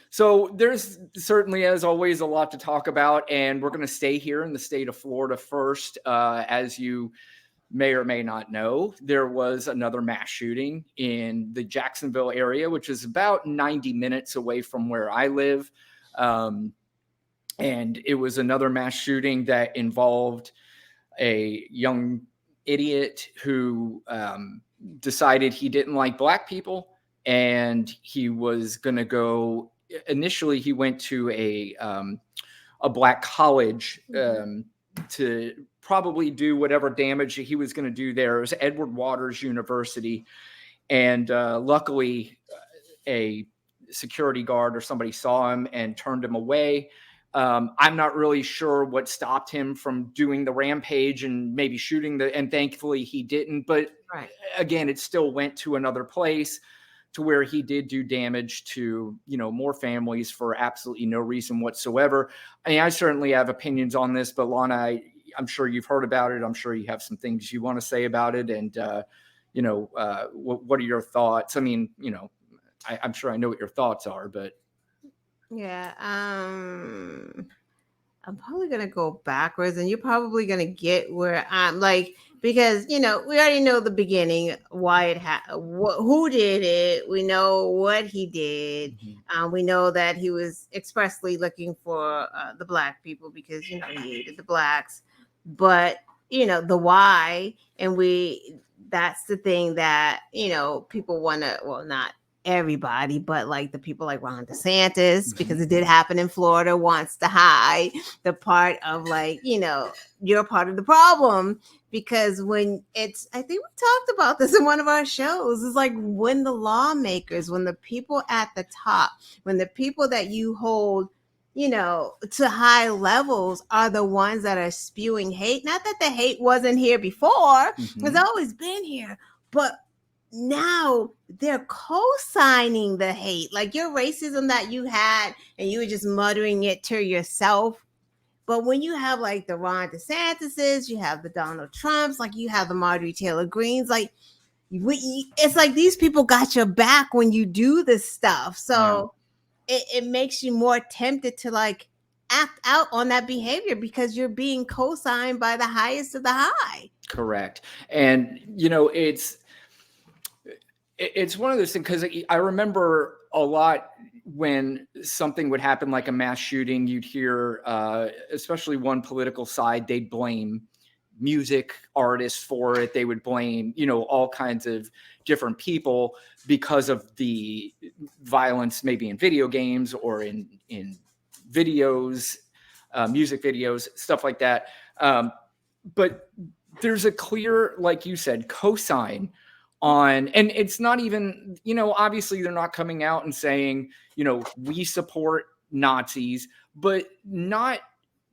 So there's certainly, as always, a lot to talk about, and we're going to stay here in the state of Florida first. As you may or may not know, there was another mass shooting in the Jacksonville area, which is about 90 minutes away from where I live. And it was another mass shooting that involved a young idiot who decided he didn't like black people, and he was going to go. Initially, he went to a black college to probably do whatever damage he was going to do there. It was Edward Waters University, and luckily, a security guard or somebody saw him and turned him away. I'm not really sure what stopped him from doing the rampage and maybe shooting and thankfully he didn't. But again, it still went to another place to where he did do damage to, more families for absolutely no reason whatsoever. I mean, I certainly have opinions on this, but Lana, I'm sure you've heard about it. I'm sure you have some things you want to say about it. And, what are your thoughts? I mean, I'm sure I know what your thoughts are, but. Yeah. I'm probably going to go backwards and you're probably going to get where I'm like, because, we already know the beginning, why it who did it. We know what he did. Mm-hmm. We know that he was expressly looking for the black people because, he hated the blacks, but, the why. And that's the thing that, people want to, well, not everybody, but like the people like Ron DeSantis, because it did happen in Florida, wants to hide the part of like, you're part of the problem. Because when I think we talked about this in one of our shows, it's like when the lawmakers, when the people at the top, when the people that you hold, to high levels are the ones that are spewing hate. Not that the hate wasn't here before, it's always been here, but now they're co-signing the hate, like your racism that you had and you were just muttering it to yourself. But when you have like the Ron DeSantises, you have the Donald Trumps, like you have the Marjorie Taylor Greens, like it's like these people got your back when you do this stuff. So it makes you more tempted to like act out on that behavior because you're being co-signed by the highest of the high. Correct. And, it's one of those things, because I remember a lot when something would happen like a mass shooting, you'd hear, especially one political side, they'd blame music artists for it. They would blame, all kinds of different people because of the violence, maybe in video games or in videos, music videos, stuff like that. But there's a clear, like you said, cosign on, and it's not even, obviously they're not coming out and saying, we support Nazis, but not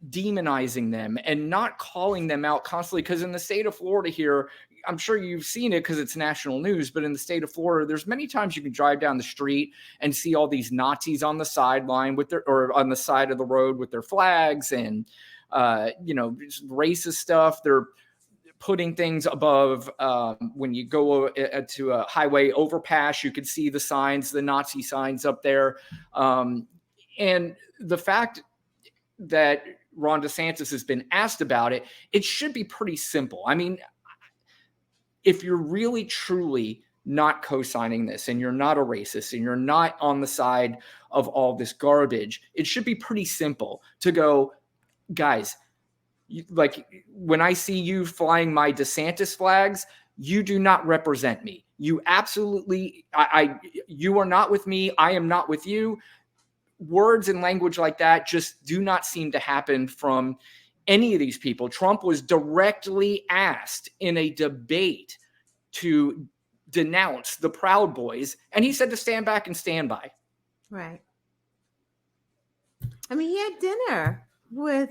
demonizing them and not calling them out constantly. Because in the state of Florida here, I'm sure you've seen it because it's national news, but in the state of Florida, there's many times you can drive down the street and see all these Nazis on the sideline or on the side of the road with their flags and, racist stuff. They're putting things above, when you go to a highway overpass, you could see the signs, the Nazi signs up there. And the fact that Ron DeSantis has been asked about it, it should be pretty simple. I mean, if you're really truly not co-signing this and you're not a racist and you're not on the side of all this garbage, it should be pretty simple to go, guys, like when I see you flying my DeSantis flags, you do not represent me. You absolutely, you are not with me. I am not with you. Words and language like that just do not seem to happen from any of these people. Trump was directly asked in a debate to denounce the Proud Boys, and he said to stand back and stand by. Right. I mean, he had dinner with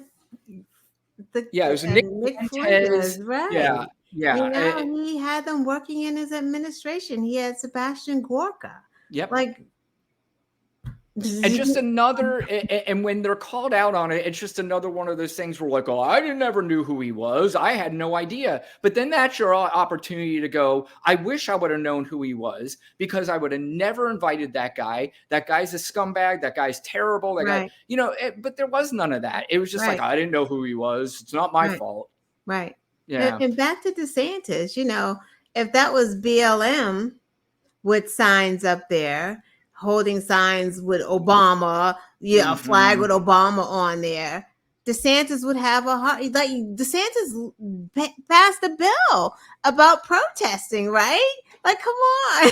it was Nick Fuentes, right? Yeah. He had them working in his administration. He had Sebastian Gorka. Yep. Like, And just another, and when they're called out on it, it's just another one of those things where like, oh, never knew who he was. I had no idea. But then that's your opportunity to go, I wish I would have known who he was, because I would have never invited that guy. That guy's a scumbag. That guy's terrible. That guy, but there was none of that. It was just like, I didn't know who he was. It's not my fault. Right. Yeah. And back to DeSantis, if that was BLM with signs up there, holding signs with Obama, a flag with Obama on there, DeSantis would have a heart. Like, DeSantis passed a bill about protesting, right? Like, come on.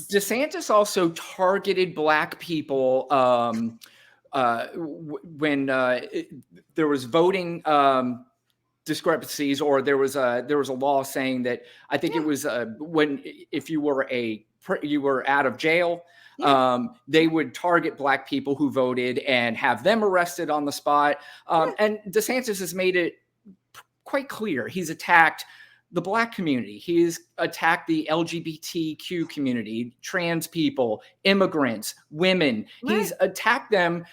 DeSantis also targeted Black people when there was voting discrepancies, or there was a law saying that, I think it was if you were out of jail, they would target Black people who voted and have them arrested on the spot. And DeSantis has made it quite clear he's attacked the Black community. He's attacked the LGBTQ community, trans people, immigrants, women. He's attacked them,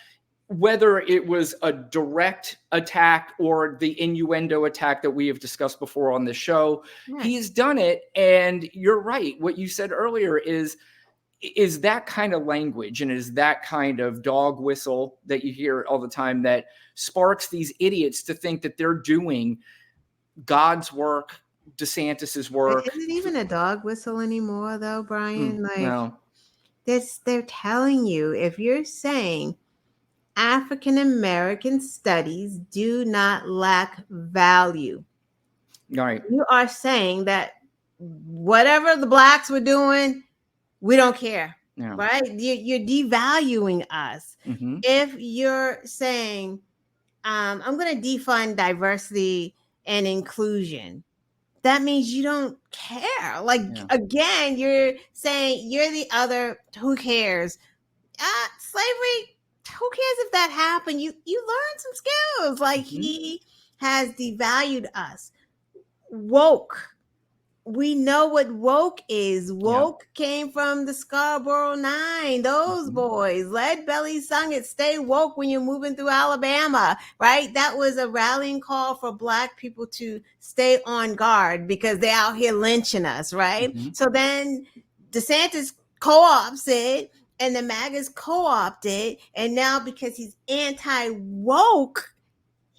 whether it was a direct attack or the innuendo attack that we have discussed before on the show. He's done it. And you're right. What you said earlier is that kind of language, and is that kind of dog whistle that you hear all the time, that sparks these idiots to think that they're doing God's work, DeSantis's work. Is it even a dog whistle anymore, though, Brian? No. They're telling you, if you're saying African American studies do not lack value, right, you are saying that whatever the Blacks were doing, we don't care, right? You're devaluing us. If you're saying, I'm going to defund diversity and inclusion, that means you don't care. Like, again, you're saying you're the other. Who cares? Slavery, who cares if that happened? You learn some skills. Like, he has devalued us. Woke. We know what woke is. Woke came from the Scarborough 9. Those boys. Lead Belly sung it. Stay woke when you're moving through Alabama, right? That was a rallying call for Black people to stay on guard because they're out here lynching us, right? So then DeSantis co-ops it, and the MAGAs co-opt it, and now because he's anti-woke,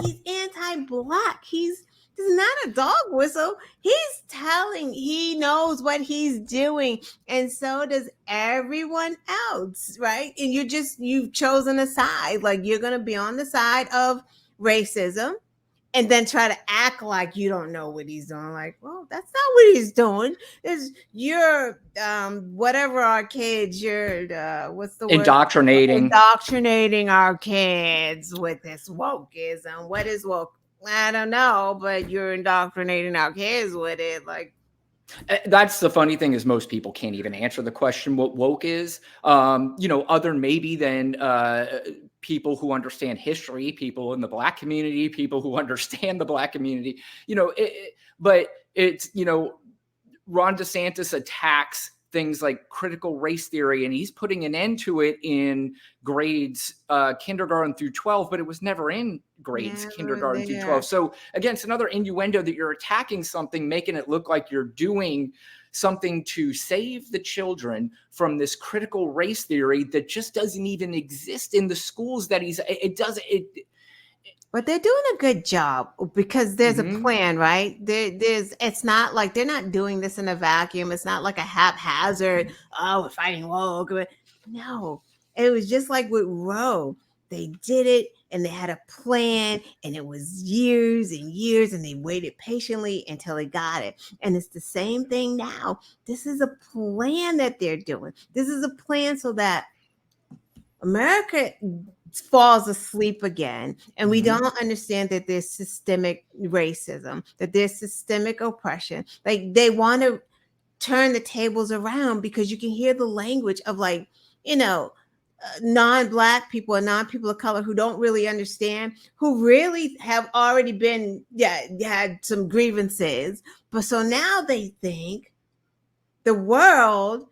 he's anti-Black. He's not a dog whistle. He knows what he's doing, and so does everyone else, right? And you've chosen a side. Like, you're going to be on the side of racism, and then try to act like you don't know what he's doing. Like, well, that's not what he's doing. You're whatever our kids. You're what's the word? Indoctrinating our kids with this wokeism. What is woke? I don't know, but you're indoctrinating our kids with it. Like, that's the funny thing, is most people can't even answer the question what woke is. Other maybe than people who understand history, people in the Black community, people who understand the Black community. But it's Ron DeSantis attacks things like critical race theory, and he's putting an end to it in grades kindergarten through 12, but it was never in grades kindergarten through 12. So again, it's another innuendo that you're attacking something, making it look like you're doing something to save the children from this critical race theory that just doesn't even exist in the schools that but they're doing a good job because there's a plan, right? It's not like they're not doing this in a vacuum. It's not like a haphazard, we're fighting woke. No, it was just like with Roe. They did it, and they had a plan, and it was years and years, and they waited patiently until they got it. And it's the same thing now. This is a plan that they're doing. This is a plan so that America falls asleep again, and we don't understand that there's systemic racism, that there's systemic oppression. Like, they want to turn the tables around because you can hear the language of, like, non-Black people and non-people of color who don't really understand, who really have already been had some grievances, but so now they think the world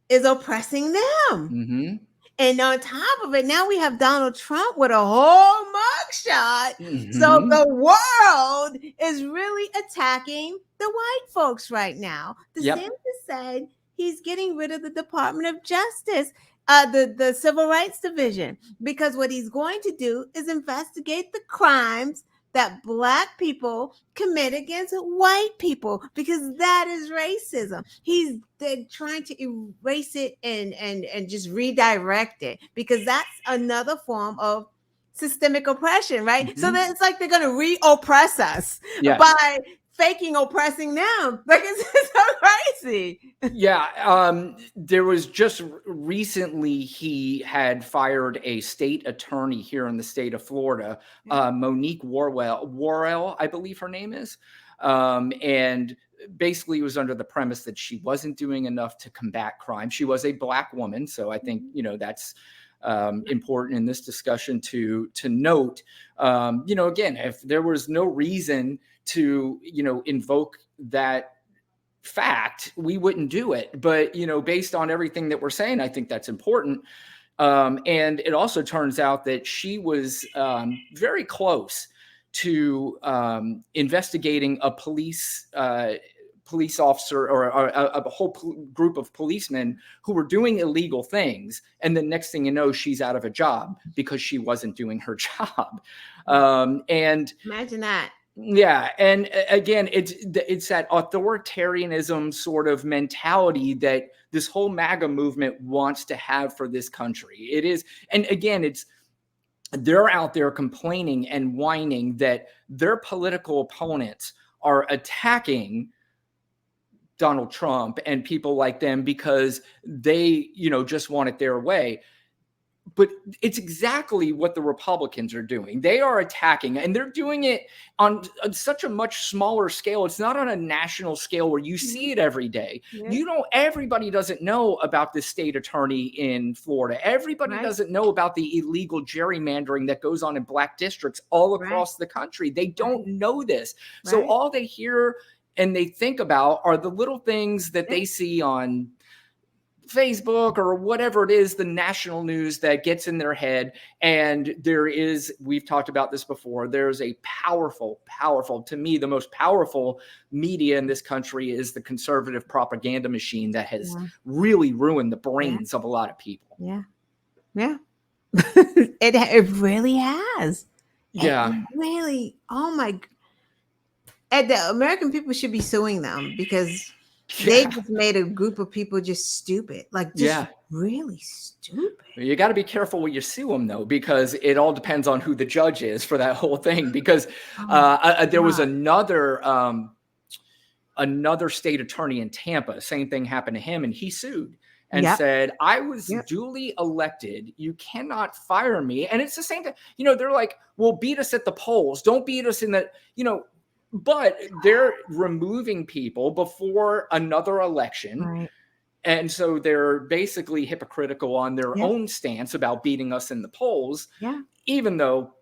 is oppressing them. And on top of it, now we have Donald Trump with a whole mugshot. So Mhm. the world is really attacking the white folks right now. DeSantis Yep. said he's getting rid of the Department of Justice, the Civil Rights Division, because what he's going to do is investigate the crimes that Black people commit against white people, because that is racism. They're trying to erase it and just redirect it, because that's another form of systemic oppression, right? So Mhm. that it's like they're going to re-oppress us Yes. by faking oppressing them. Like, it's so crazy. Yeah, there was just recently he had fired a state attorney here in the state of Florida, Monique Worrell, I believe her name is, and basically was under the premise that she wasn't doing enough to combat crime. She was a Black woman, so I think that's important in this discussion to note. Again, if there was no reason to invoke that fact, we wouldn't do it. But based on everything that we're saying, I think that's important. And it also turns out that she was very close to investigating a police officer or a whole group of policemen who were doing illegal things. And the next thing you know, she's out of a job because she wasn't doing her job. And Imagine that. yeah, and again, it's that authoritarianism sort of mentality that this whole MAGA movement wants to have for this country. It is, and again, they're out there complaining and whining that their political opponents are attacking Donald Trump and people like them because they, just want it their way. But it's exactly what the Republicans are doing. They are attacking, and they're doing it on such a much smaller scale. It's not on a national scale where you see it every day. Yeah. Everybody doesn't know about the state attorney in Florida. Everybody Right. doesn't know about the illegal gerrymandering that goes on in Black districts all across the country. They don't know this. So Right. all they hear and they think about are the little things that they see on Facebook or whatever it is, the national news that gets in their head. And we've talked about this before, there's a powerful, to me, the most powerful media in this country is the conservative propaganda machine that has really ruined the brains of a lot of people. Yeah. Yeah. It really has. Yeah. It really, oh my. And the American people should be suing them because they just made a group of people just stupid, like just really stupid. You got to be careful when you sue them, though, because it all depends on who the judge is for that whole thing. Because there was another state attorney in Tampa. Same thing happened to him, and he sued and said, "I was duly elected. You cannot fire me." And it's the same thing. They're like, "Well, beat us at the polls. Don't beat us in the." But they're removing people before another election. Right. And so they're basically hypocritical on their own stance about beating us in the polls. Yeah. Even though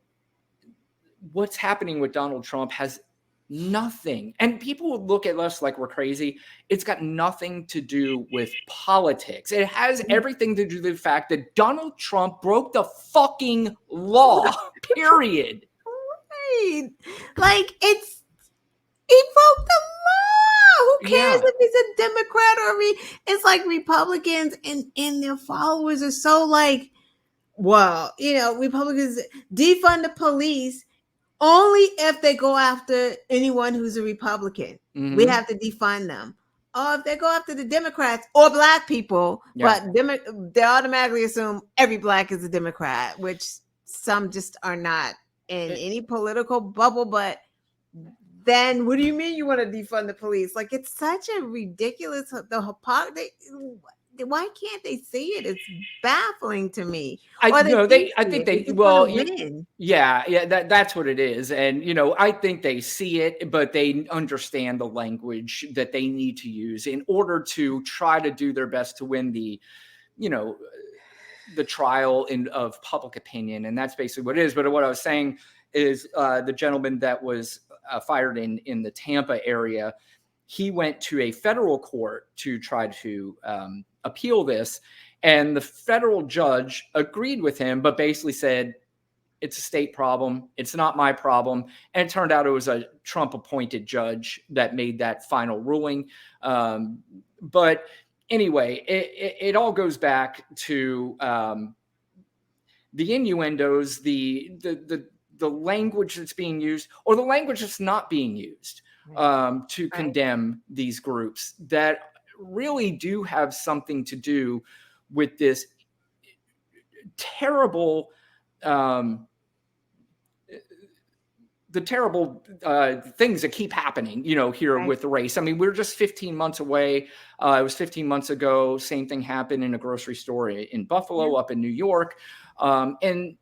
what's happening with Donald Trump has nothing. And people would look at us like we're crazy. It's got nothing to do with politics. It has everything to do with the fact that Donald Trump broke the fucking law, period. Right. Like, he broke the law. Who cares if he's a Democrat or it's like Republicans and their followers are so like, well, Republicans defund the police only if they go after anyone who's a Republican. We have to defund them. Or if they go after the Democrats or Black people, but they automatically assume every Black is a Democrat, which some just are not in any political bubble. But then what do you mean you want to defund the police? Like, it's such a ridiculous, why can't they see it? It's baffling to me. That's what it is. And, I think they see it, but they understand the language that they need to use in order to try to do their best to win the trial of public opinion. And that's basically what it is. But what I was saying is the gentleman that was fired in the Tampa area, he went to a federal court to try to appeal this. And the federal judge agreed with him, but basically said, it's a state problem. It's not my problem. And it turned out it was a Trump appointed judge that made that final ruling. But anyway, it all goes back to the innuendos, the language that's being used, or the language that's not being used to condemn these groups that really do have something to do with this terrible the terrible things that keep happening, here with the race. I mean, we're just 15 months away. It was 15 months ago. Same thing happened in a grocery store in Buffalo, up in New York. And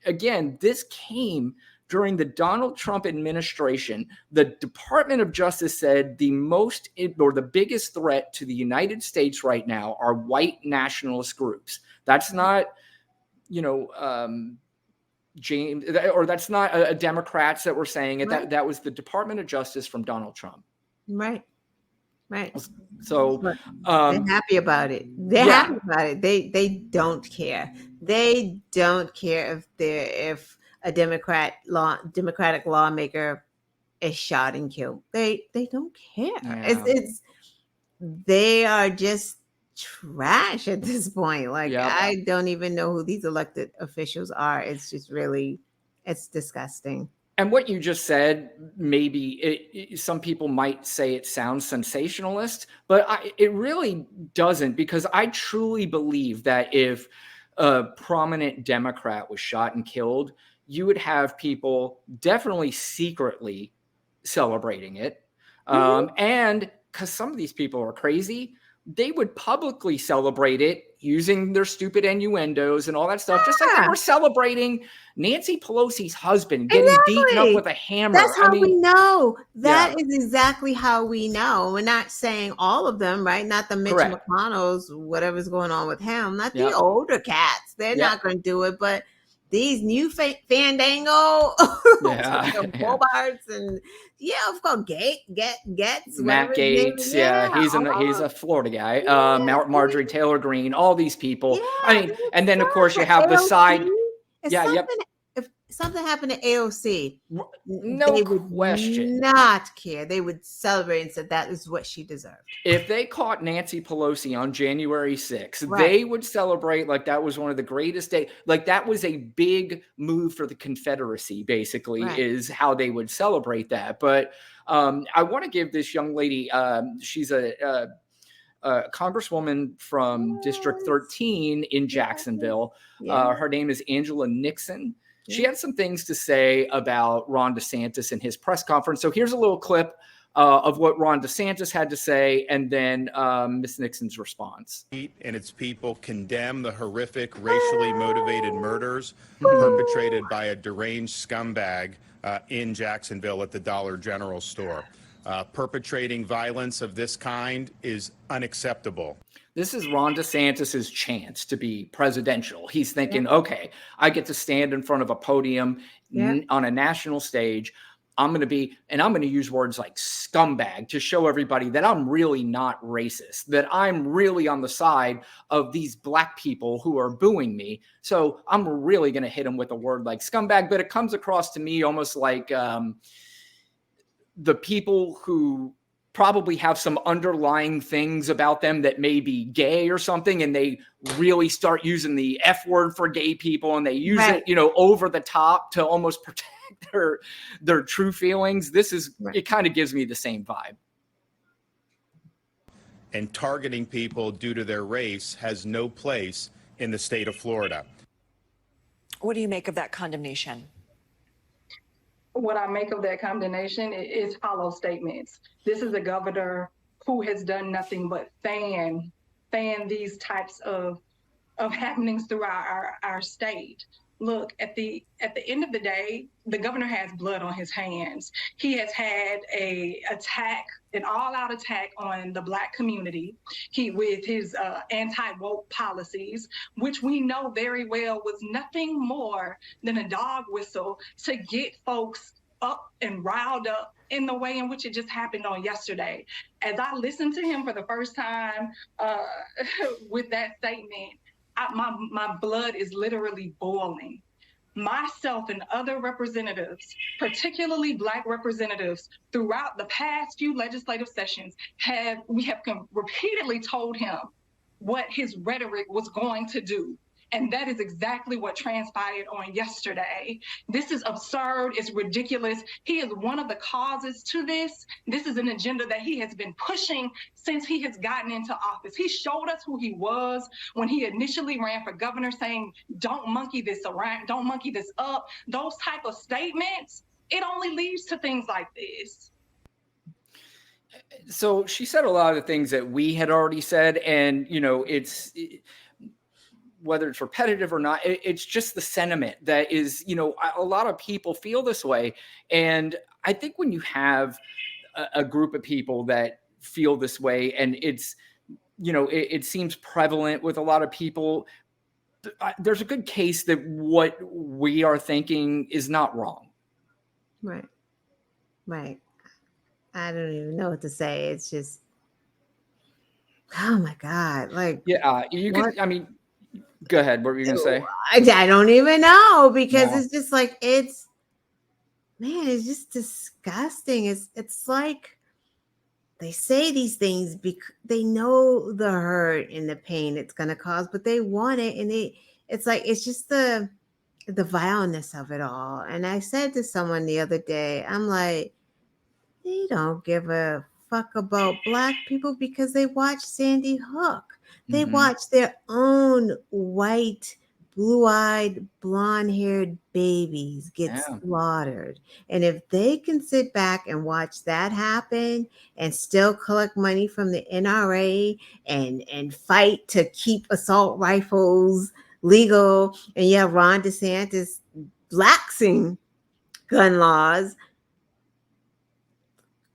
again, this came during the Donald Trump administration. The Department of Justice said the biggest threat to the United States right now are white nationalist groups. That's not, James, or that's not a Democrats that were saying it. That was the Department of Justice from Donald Trump. Right. So they're happy about it. Happy about it. They don't care. They don't care if a Democratic lawmaker is shot and killed. They don't care. Yeah. They are just trash at this point. Like, I don't even know who these elected officials are. It's just really, it's disgusting. And what you just said, maybe some people might say it sounds sensationalist, but it really doesn't, because I truly believe that if a prominent Democrat was shot and killed, you would have people definitely secretly celebrating it. And because some of these people are crazy, they would publicly celebrate it using their stupid innuendos and all that stuff, just like they were celebrating Nancy Pelosi's husband getting beaten up with a hammer. That's how we know. That is exactly how we know. We're not saying all of them, right? Not the Mitch McConnells, whatever's going on with him. Not the older cats. They're not going to do it, but these new Fandango, Bobarts, and of course, Gaetz, Matt Gaetz, he's a Florida guy. Marjorie Taylor Greene, all these people. I mean, and then of course you have the side. If something happened to AOC, they would not care. They would celebrate and say that is what she deserved. If they caught Nancy Pelosi on January 6th, they would celebrate like that was one of the greatest days. Like that was a big move for the Confederacy, basically, is how they would celebrate that. But I want to give this young lady, she's a congresswoman from District 13 in Jacksonville. Her name is Angela Nixon. She had some things to say about Ron DeSantis in his press conference. So here's a little clip of what Ron DeSantis had to say, and then Ms. Nixon's response. And its people condemn the horrific racially motivated murders perpetrated by a deranged scumbag in Jacksonville at the Dollar General store. Perpetrating violence of this kind is unacceptable. This is Ron DeSantis's chance to be presidential. He's thinking, okay, I get to stand in front of a podium on a national stage. I'm going to use words like scumbag to show everybody that I'm really not racist, that I'm really on the side of these black people who are booing me. So I'm really going to hit them with a word like scumbag, but it comes across to me almost like the people who probably have some underlying things about them that may be gay or something, and they really start using the F word for gay people, and they use it, over the top to almost protect their true feelings. This is, it kind of gives me the same vibe. And targeting people due to their race has no place in the state of Florida. What do you make of that condemnation? What I make of that condemnation is hollow statements. This is a governor who has done nothing but fan these types of happenings throughout our state. Look, at the end of the day, the governor has blood on his hands. He has had an all-out attack on the Black community. With his anti-woke policies, which we know very well was nothing more than a dog whistle to get folks up and riled up in the way in which it just happened on yesterday. As I listened to him for the first time with that statement, my blood is literally boiling. Myself and other representatives, particularly Black representatives, throughout the past few legislative sessions, we have repeatedly told him what his rhetoric was going to do. And that is exactly what transpired on yesterday. This is absurd. It's ridiculous. He is one of the causes to this. This is an agenda that he has been pushing since he has gotten into office. He showed us who he was when he initially ran for governor, saying, don't monkey this around, don't monkey this up. Those type of statements, it only leads to things like this. So she said a lot of the things that we had already said, and whether it's repetitive or not, it's just the sentiment that is, a lot of people feel this way. And I think when you have a group of people that feel this way, and it's, it seems prevalent with a lot of people, there's a good case that what we are thinking is not wrong. Right. I don't even know what to say. It's just, oh my God. Like, yeah, go ahead. What were you going to say? I don't even know, because it's just like, it's just disgusting. It's like they say these things because they know the hurt and the pain it's going to cause, but they want it. And it's like, it's just the vileness of it all. And I said to someone the other day, I'm like, they don't give a fuck about Black people because they watch Sandy Hook. They watch their own white, blue-eyed, blonde-haired babies get slaughtered. And if they can sit back and watch that happen and still collect money from the NRA and fight to keep assault rifles legal, and Ron DeSantis laxing gun laws,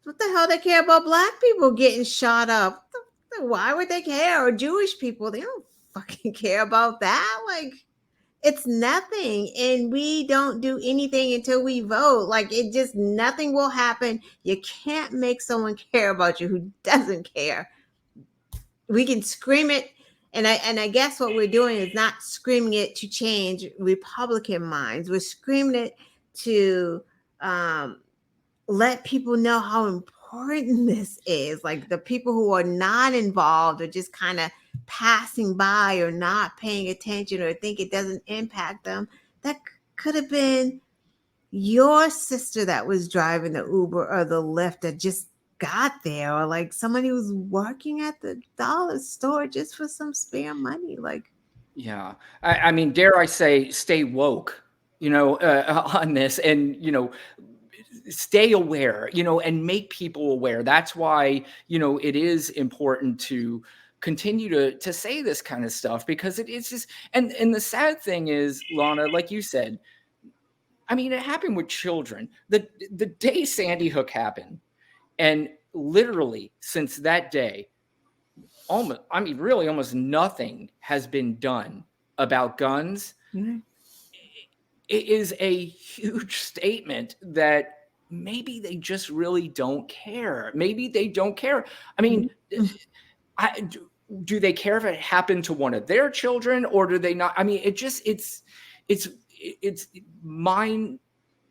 what the hell they care about Black people getting shot up? Why would they care? Or Jewish people? They don't fucking care about that. Like, it's nothing. And we don't do anything until we vote. Like, nothing will happen. You can't make someone care about you who doesn't care. We can scream it. And I guess what we're doing is not screaming it to change Republican minds. We're screaming it to let people know how important this is. Like, the people who are not involved or just kind of passing by or not paying attention or think it doesn't impact them, that could have been your sister that was driving the Uber or the Lyft that just got there, or like somebody who's working at the dollar store just for some spare money. Like, yeah, I mean, dare I say, stay woke, on this, and stay aware, and make people aware. That's why, it is important to continue to say this kind of stuff, because it's just, and the sad thing is, Lana, like you said, I mean, it happened with children. The day Sandy Hook happened, and literally since that day, almost nothing has been done about guns. mm-hmm. It is a huge statement that maybe they just really don't care. Maybe they don't care. I mean, do they care if it happened to one of their children, or do they not? I mean, it's mind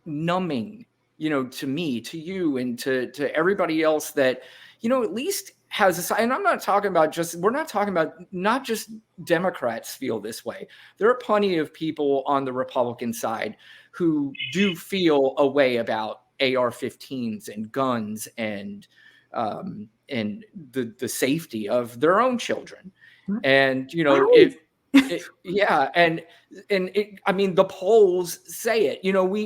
numbing, to me, to you, and to everybody else that, at least has a side. And I'm not talking about we're not talking about not just Democrats feel this way. There are plenty of people on the Republican side who do feel a way about AR-15s and guns and the safety of their own children. And, I mean, the polls say it.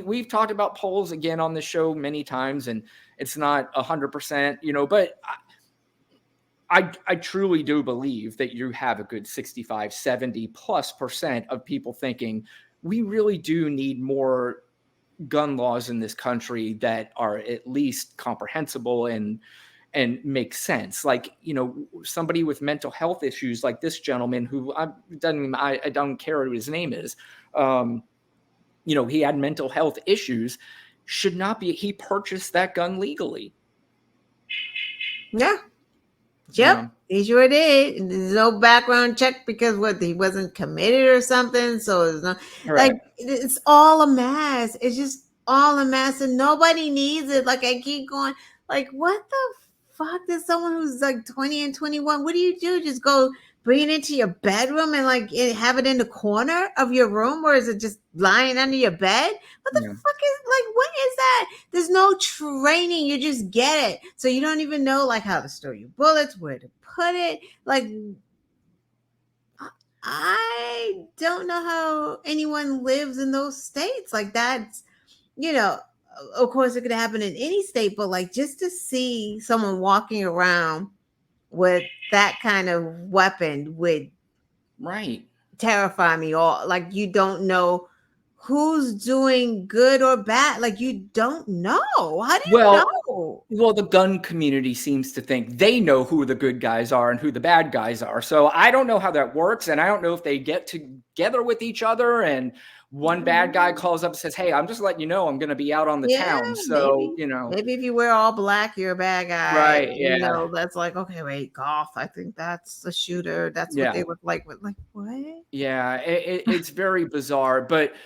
We've talked about polls again on the show many times, and it's not 100%, but I truly do believe that you have a good 65, 70+% of people thinking we really do need more gun laws in this country that are at least comprehensible and make sense. Like, somebody with mental health issues, like this gentleman who I don't care what his name is. He had mental health issues, he purchased that gun legally. Yeah. Yep, he sure did. And there's no background check because what, he wasn't committed or something. So it's not like it's all a mess. It's just all a mess, and nobody needs it. Like I keep going, like what the fuck does someone who's like 20 and 21? What do you do? Just go bring it into your bedroom and like have it in the corner of your room, or is it just lying under your bed? What the fuck is like? What is that? There's no training. You just get it, so you don't even know like how to store your bullets, where to put it. Like I don't know how anyone lives in those states. Like that's, you know, of course it could happen in any state, but like just to see someone walking around with that kind of weapon would terrify me. Or like you don't know who's doing good or bad. Like you don't know. How do you know? Well, the gun community seems to think they know who the good guys are and who the bad guys are. So I don't know how that works, and I don't know if they get together with each other and one bad guy calls up and says, "Hey, I'm just letting you know I'm going to be out on the town." So, maybe if you wear all black, you're a bad guy. Right. You know, that's like, okay, wait, golf. I think that's a shooter. That's what they look like. Like, what? Yeah, it's very bizarre. But